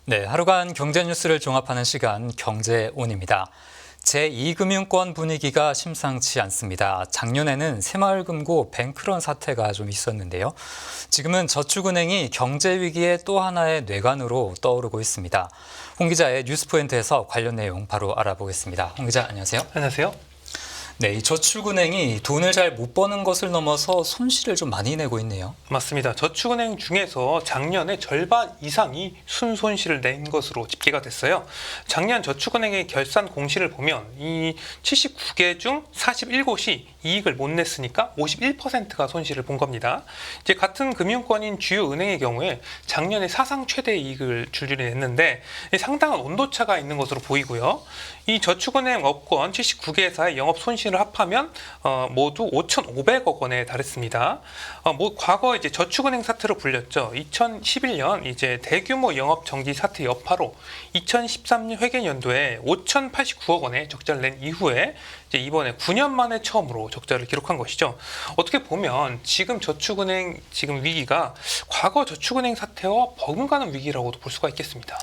네, 하루간 경제 뉴스를 종합하는 시간 경제온입니다. 제2금융권 분위기가 심상치 않습니다. 작년에는 새마을금고 뱅크런 사태가 좀 있었는데요. 지금은 저축은행이 경제 위기의 또 하나의 뇌관으로 떠오르고 있습니다. 홍 기자의 뉴스포인트에서 관련 내용 바로 알아보겠습니다. 홍 기자, 안녕하세요. 안녕하세요. 네, 이 저축은행이 돈을 잘 못 버는 것을 넘어서 손실을 좀 많이 내고 있네요. 맞습니다. 저축은행 중에서 작년에 절반 이상이 순손실을 낸 것으로 집계가 됐어요. 작년 저축은행의 결산 공시를 보면 이 79개 중 41곳이 이익을 못 냈으니까 51%가 손실을 본 겁니다. 이제 같은 금융권인 주요 은행의 경우에 작년에 사상 최대 이익을 줄줄이 냈는데 상당한 온도차가 있는 것으로 보이고요. 이 저축은행 업권 79개사의 영업 손실을 합하면 모두 5,500억 원에 달했습니다. 과거 이제 저축은행 사태로 불렸죠. 2011년 이제 대규모 영업 정지 사태 여파로 2013년 회계연도에 5,089억 원의 적자를 낸 이후에 이제 이번에 9년 만에 처음으로 적자를 기록한 것이죠. 어떻게 보면 지금 저축은행 지금 위기가 과거 저축은행 사태와 버금가는 위기라고도 볼 수가 있겠습니다.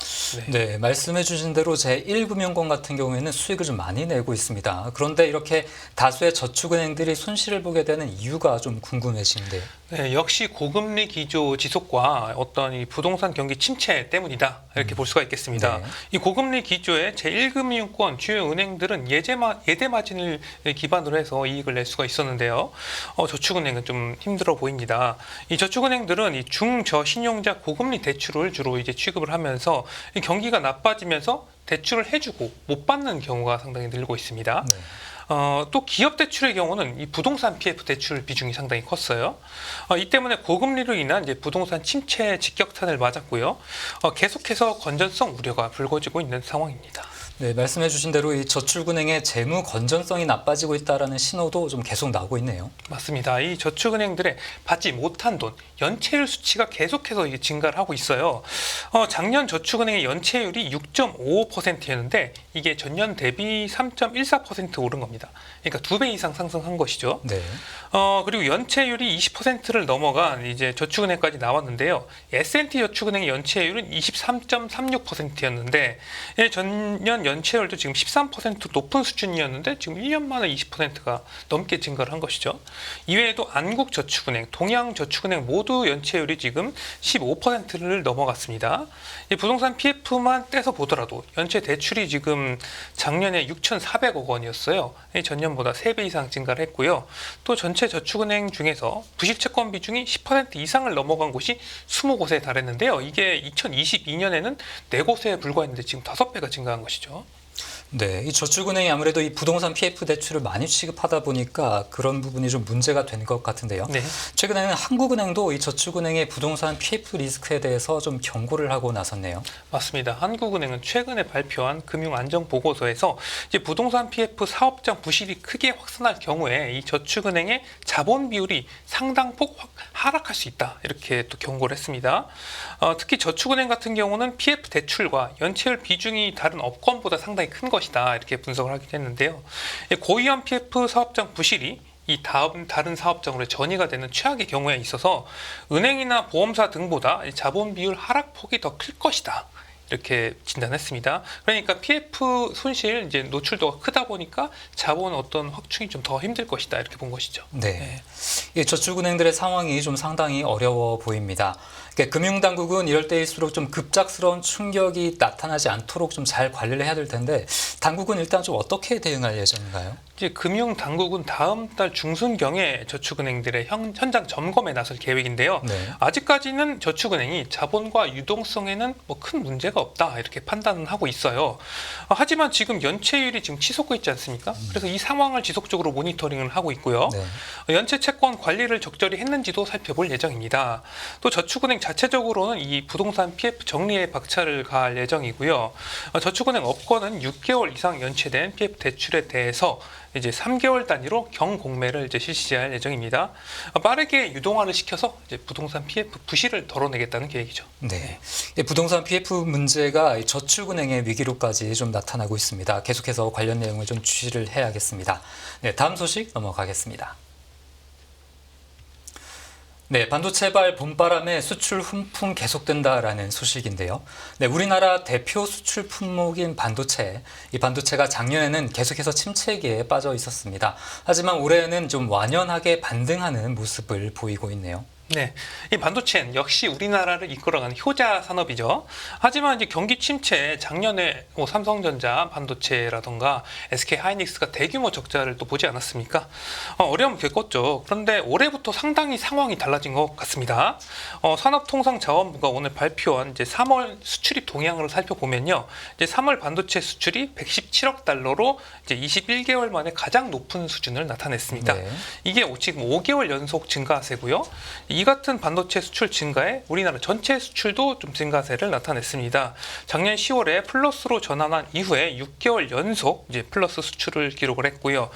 네, 말씀해 주신 대로 제1금융권 같은 경우에는 수익을 좀 많이 내고 있습니다. 그런데 이렇게 다수의 저축은행들이 손실을 보게 되는 이유가 좀 궁금해지는데요. 네, 역시 고금리 기조 지속과 어떤 이 부동산 경기 침체 때문이다 이렇게 볼 수가 있겠습니다. 네. 이 고금리 기조의 제1금융권 주요 은행들은 예대 마진을 기반으로 해서 이익을 낼 수가 있었는데요. 저축은행은 좀 힘들어 보입니다. 이 저축은행들은 이 중저신용자 고금리 대출을 주로 이제 취급을 하면서 이 경기가 나빠지면서 대출을 해주고 못 받는 경우가 상당히 늘고 있습니다. 네. 또 기업 대출의 경우는 이 부동산 PF 대출 비중이 상당히 컸어요. 이 때문에 고금리로 인한 이제 부동산 침체 직격탄을 맞았고요. 계속해서 건전성 우려가 불거지고 있는 상황입니다. 네, 말씀해 주신 대로 이 저축은행의 재무 건전성이 나빠지고 있다는 신호도 좀 계속 나오고 있네요. 맞습니다. 이 저축은행들의 받지 못한 돈, 연체율 수치가 계속해서 이게 증가를 하고 있어요. 작년 저축은행의 연체율이 6.55%였는데 이게 전년 대비 3.14% 오른 겁니다. 그러니까 2배 이상 상승한 것이죠. 네. 그리고 연체율이 20%를 넘어간 이제 저축은행까지 나왔는데요. S&T 저축은행의 연체율은 23.36%였는데 전년 연체율도 지금 13% 높은 수준이었는데 지금 1년 만에 20%가 넘게 증가를 한 것이죠. 이외에도 안국저축은행, 동양저축은행 모두 연체율이 지금 15%를 넘어갔습니다. 이 부동산 PF만 떼서 보더라도 연체 대출이 지금 작년에 6,400억 원이었어요. 전년보다 3배 이상 증가를 했고요. 또 전체 저축은행 중에서 부실채권 비중이 10% 이상을 넘어간 곳이 20곳에 달했는데요. 이게 2022년에는 4곳에 불과했는데 지금 5배가 증가한 것이죠. 네, 이 저축은행이 아무래도 이 부동산 PF 대출을 많이 취급하다 보니까 그런 부분이 좀 문제가 된 것 같은데요. 네. 최근에는 한국은행도 이 저축은행의 부동산 PF 리스크에 대해서 좀 경고를 하고 나섰네요. 맞습니다. 한국은행은 최근에 발표한 금융안정보고서에서 이제 부동산 PF 사업장 부실이 크게 확산할 경우에 이 저축은행의 자본 비율이 상당폭 하락할 수 있다 이렇게 또 경고를 했습니다. 특히 저축은행 같은 경우는 PF 대출과 연체율 비중이 다른 업권보다 상당히 큰 것이다 이렇게 분석을 하긴 했는데요. 고위험 PF 사업장 부실이 이 다른 사업장으로 전이가 되는 최악의 경우에 있어서 은행이나 보험사 등보다 자본 비율 하락폭이 더 클 것이다. 이렇게 진단했습니다. 그러니까 PF 손실 이제 노출도가 크다 보니까 자본 어떤 확충이 좀 더 힘들 것이다 이렇게 본 것이죠. 네, 이 저축은행들의 상황이 좀 상당히 어려워 보입니다. 금융당국은 이럴 때일수록 좀 급작스러운 충격이 나타나지 않도록 좀 잘 관리를 해야 될 텐데 당국은 일단 좀 어떻게 대응할 예정인가요? 이제 금융당국은 다음 달 중순경에 저축은행들의 현장 점검에 나설 계획인데요. 네. 아직까지는 저축은행이 자본과 유동성에는 뭐 큰 문제가 없다 이렇게 판단은 하고 있어요. 하지만 지금 연체율이 지금 치솟고 있지 않습니까? 그래서 이 상황을 지속적으로 모니터링을 하고 있고요. 네. 연체 채권 관리를 적절히 했는지도 살펴볼 예정입니다. 또 저축은행 자체적으로는 이 부동산 PF 정리에 박차를 가할 예정이고요. 저축은행 업권은 6개월 이상 연체된 PF 대출에 대해서 이제 3개월 단위로 경공매를 이제 실시할 예정입니다. 빠르게 유동화를 시켜서 이제 부동산 PF 부실을 덜어내겠다는 계획이죠. 네, 이 부동산 PF 문제가 저축은행의 위기로까지 좀 나타나고 있습니다. 계속해서 관련 내용을 좀 주시를 해야겠습니다. 네, 다음 소식 넘어가겠습니다. 네, 반도체발 봄바람에 수출 훈풍 계속된다라는 소식인데요. 네, 우리나라 대표 수출 품목인 반도체. 이 반도체가 작년에는 계속해서 침체기에 빠져 있었습니다. 하지만 올해는 좀 완연하게 반등하는 모습을 보이고 있네요. 네, 이 반도체는 역시 우리나라를 이끌어가는 효자 산업이죠. 하지만 이제 경기 침체에 작년에 뭐 삼성전자 반도체라던가 SK 하이닉스가 대규모 적자를 또 보지 않았습니까? 어려움을 겪었죠. 그런데 올해부터 상당히 상황이 달라진 것 같습니다. 산업통상자원부가 오늘 발표한 이제 3월 수출입 동향을 살펴보면요, 이제 3월 반도체 수출이 117억 달러로 이제 21개월 만에 가장 높은 수준을 나타냈습니다. 네. 이게 지금 5개월 연속 증가세고요. 이 같은 반도체 수출 증가에 우리나라 전체 수출도 좀 증가세를 나타냈습니다. 작년 10월에 플러스로 전환한 이후에 6개월 연속 이제 플러스 수출을 기록을 했고요.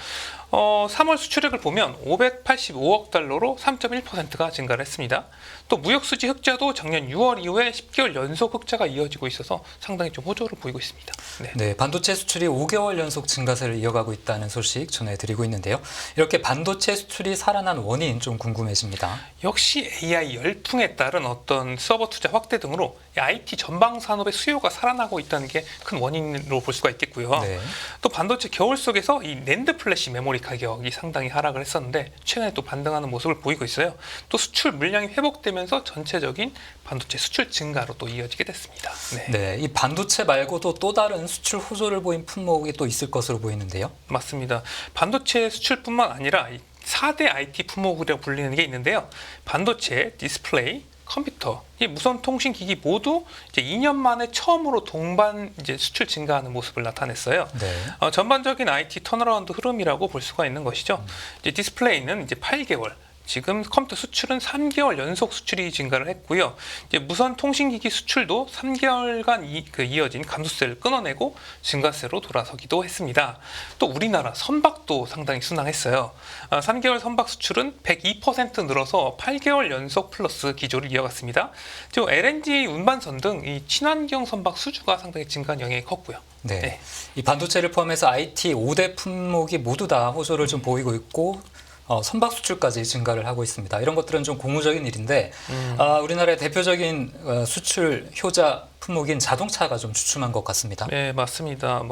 3월 수출액을 보면 585억 달러로 3.1%가 증가를 했습니다. 또 무역수지 흑자도 작년 6월 이후에 10개월 연속 흑자가 이어지고 있어서 상당히 좀 호조를 보이고 있습니다. 네. 네, 반도체 수출이 5개월 연속 증가세를 이어가고 있다는 소식 전해드리고 있는데요. 이렇게 반도체 수출이 살아난 원인 좀 궁금해집니다. 역시 AI 열풍에 따른 어떤 서버 투자 확대 등으로 IT 전방 산업의 수요가 살아나고 있다는 게 큰 원인으로 볼 수가 있겠고요. 네. 또 반도체 겨울 속에서 이 낸드 플래시 메모리 가격이 상당히 하락을 했었는데 최근에 또 반등하는 모습을 보이고 있어요. 또 수출 물량이 회복되면서 전체적인 반도체 수출 증가로 또 이어지게 됐습니다. 네. 네, 이 반도체 말고도 또 다른 수출 호조를 보인 품목이 또 있을 것으로 보이는데요. 맞습니다. 반도체 수출뿐만 아니라 4대 IT 품목이라고 불리는 게 있는데요. 반도체, 디스플레이, 컴퓨터, 이 무선 통신 기기 모두 이제 2년 만에 처음으로 동반 이제 수출 증가하는 모습을 나타냈어요. 네. 전반적인 IT 턴어라운드 흐름이라고 볼 수가 있는 것이죠. 이제 디스플레이는 이제 8개월, 지금 컴퓨터 수출은 3개월 연속 수출이 증가를 했고요. 이제 무선 통신기기 수출도 3개월간 이어진 감소세를 끊어내고 증가세로 돌아서기도 했습니다. 또 우리나라 선박도 상당히 순항했어요. 3개월 선박 수출은 102% 늘어서 8개월 연속 플러스 기조를 이어갔습니다. 또 LNG 운반선 등 이 친환경 선박 수주가 상당히 증가한 영향이 컸고요. 네. 네. 이 반도체를 포함해서 IT 5대 품목이 모두 다 호조를 좀 보이고 있고 선박 수출까지 증가를 하고 있습니다. 이런 것들은 좀 고무적인 일인데 우리나라의 대표적인 수출 효자 품목인 자동차가 좀 주춤한 것 같습니다. 네, 맞습니다.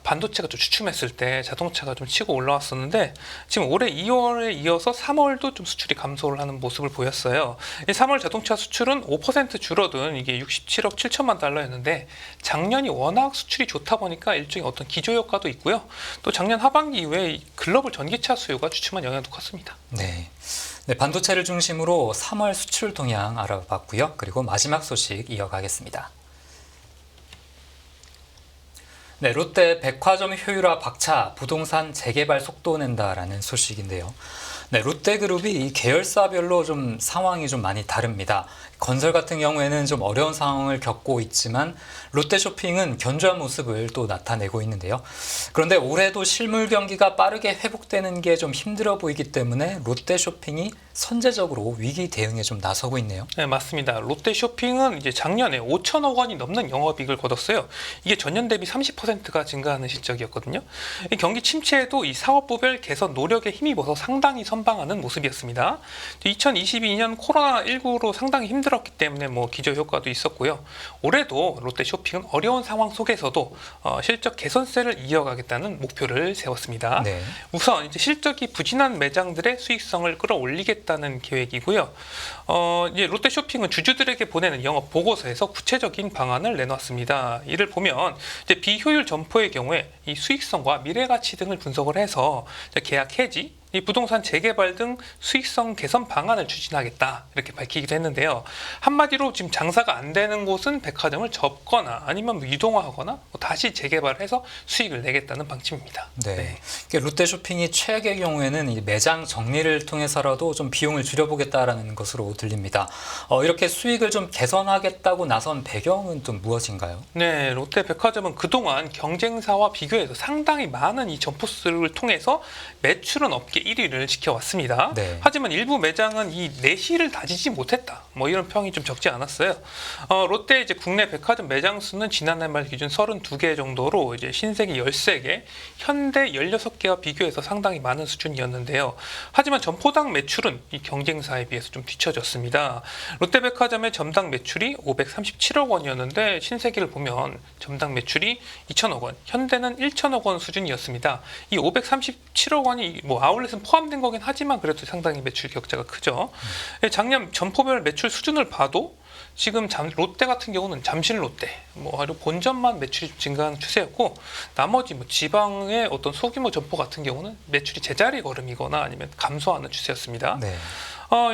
반도체가 좀 주춤했을 때 자동차가 좀 치고 올라왔었는데 지금 올해 2월에 이어서 3월도 좀 수출이 감소를 하는 모습을 보였어요. 3월 자동차 수출은 5% 줄어든 이게 67억 7천만 달러였는데 작년이 워낙 수출이 좋다 보니까 일종의 어떤 기저 효과도 있고요. 또 작년 하반기 이후에 글로벌 전기차 수요가 주춤한 영향도 컸습니다. 네. 네, 반도체를 중심으로 3월 수출 동향 알아봤고요. 그리고 마지막 소식 이어가겠습니다. 네, 롯데 백화점 효율화 박차, 부동산 재개발 속도 낸다라는 소식인데요. 네, 롯데그룹이 이 계열사별로 좀 상황이 좀 많이 다릅니다. 건설 같은 경우에는 좀 어려운 상황을 겪고 있지만 롯데쇼핑은 견조한 모습을 또 나타내고 있는데요. 그런데 올해도 실물 경기가 빠르게 회복되는 게 좀 힘들어 보이기 때문에 롯데쇼핑이 선제적으로 위기 대응에 좀 나서고 있네요. 네, 맞습니다. 롯데쇼핑은 이제 작년에 5천억 원이 넘는 영업이익을 거뒀어요. 이게 전년 대비 30%가 증가하는 실적이었거든요. 이 경기 침체에도 이 사업부별 개선 노력에 힘입어서 상당히 선방하는 모습이었습니다. 2022년 코로나19로 상당히 힘들었기 때문에 기저 효과도 있었고요. 올해도 롯데쇼핑은 어려운 상황 속에서도 실적 개선세를 이어가겠다는 목표를 세웠습니다. 네. 우선 이제 실적이 부진한 매장들의 수익성을 끌어올리겠다는 계획이고요. 이제 롯데쇼핑은 주주들에게 보내는 영업 보고서에서 구체적인 방안을 내놨습니다. 이를 보면 이제 비효율 점포의 경우에 이 수익성과 미래 가치 등을 분석을 해서 계약 해지, 이 부동산 재개발 등 수익성 개선 방안을 추진하겠다 이렇게 밝히기도 했는데요. 한마디로 지금 장사가 안 되는 곳은 백화점을 접거나 아니면 유동화하거나 다시 재개발해서 수익을 내겠다는 방침입니다. 네. 롯데쇼핑이 최악의 경우에는 이 매장 정리를 통해서라도 좀 비용을 줄여보겠다라는 것으로 들립니다. 이렇게 수익을 좀 개선하겠다고 나선 배경은 또 무엇인가요? 네, 롯데백화점은 그동안 경쟁사와 비교해서 상당히 많은 이 점포 수를 통해서 매출은 없게 이제 1위를 지켜왔습니다. 네. 하지만 일부 매장은 이 내실을 다지지 못했다. 뭐 이런 평이 좀 적지 않았어요. 롯데 이제 국내 백화점 매장 수는 지난해 말 기준 32개 정도로 이제 신세계 13개, 현대 16개와 비교해서 상당히 많은 수준이었는데요. 하지만 점포당 매출은 이 경쟁사에 비해서 좀 뒤처졌습니다. 롯데백화점의 점당 매출이 537억 원이었는데 신세계를 보면 점당 매출이 2천억 원, 현대는 1천억 원 수준이었습니다. 이 537억 원이 뭐 아울렛은 포함된 거긴 하지만 그래도 상당히 매출 격차가 크죠. 작년 점포별 매출 수준을 봐도 지금 롯데 같은 경우는 잠실 롯데, 뭐 그리고 본점만 매출이 좀 증가하는 추세였고 나머지 뭐 지방의 어떤 소규모 점포 같은 경우는 매출이 제자리 걸음이거나 아니면 감소하는 추세였습니다. 네.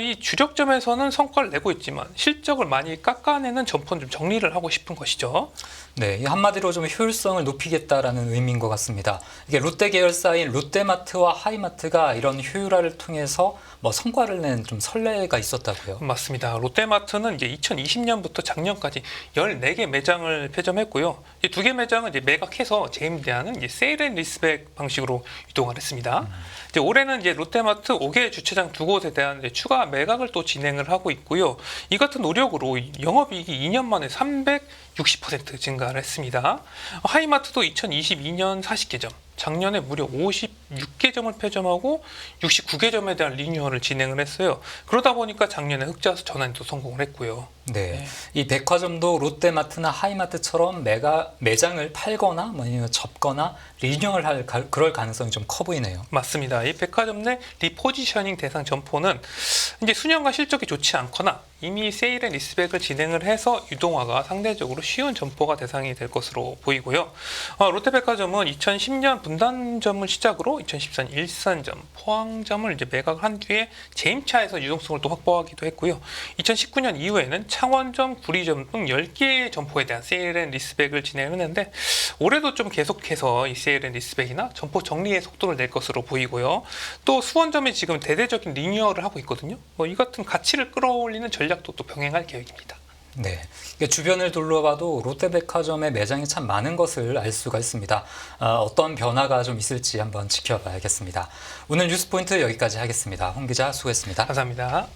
이 주력점에서는 성과를 내고 있지만 실적을 많이 깎아내는 점포는 좀 정리를 하고 싶은 것이죠. 네, 이 한마디로 좀 효율성을 높이겠다라는 의미인 것 같습니다. 이게 롯데 계열사인 롯데마트와 하이마트가 이런 효율화를 통해서 뭐 성과를 낸 좀 선례가 있었다고요. 맞습니다. 롯데마트는 이제 2020년부터 작년까지 14개 매장을 폐점했고요. 이 2개 매장은 이제 매각해서 재임대하는 이제 세일 앤 리스백 방식으로 이동을 했습니다. 이제 올해는 이제 롯데마트 5개 주차장 2곳에 대한 이제 추가 매각을 또 진행을 하고 있고요. 이 같은 노력으로 영업이익이 2년 만에 360% 증가를 했습니다. 하이마트도 2022년 40개점, 작년에 무려 56개점을 폐점하고 69개점에 대한 리뉴얼을 진행을 했어요. 그러다 보니까 작년에 흑자수 전환도 성공을 했고요. 네, 이 백화점도 롯데마트나 하이마트처럼 매장을 팔거나 뭐 아니면 접거나 리뉴얼할 그럴 가능성이 좀 커 보이네요. 맞습니다. 이 백화점 내 리포지셔닝 대상 점포는 이제 수년간 실적이 좋지 않거나 이미 세일 앤 리스백을 진행을 해서 유동화가 상대적으로 쉬운 점포가 대상이 될 것으로 보이고요. 롯데백화점은 2010년 분단점을 시작으로 2014년 일산점, 포항점을 이제 매각을 한 뒤에 재임차에서 유동성을 또 확보하기도 했고요. 2019년 이후에는 창원점, 구리점 등 10개의 점포에 대한 세일 앤 리스백을 진행했는데 올해도 좀 계속해서 이 세일 앤 리스백이나 점포 정리의 속도를 낼 것으로 보이고요. 또 수원점이 지금 대대적인 리뉴얼을 하고 있거든요. 이 같은 가치를 끌어올리는 전략도 또 병행할 계획입니다. 네, 이게 주변을 둘러봐도 롯데백화점의 매장이 참 많은 것을 알 수가 있습니다. 어떤 변화가 좀 있을지 한번 지켜봐야겠습니다. 오늘 뉴스포인트 여기까지 하겠습니다. 홍 기자 수고했습니다. 감사합니다.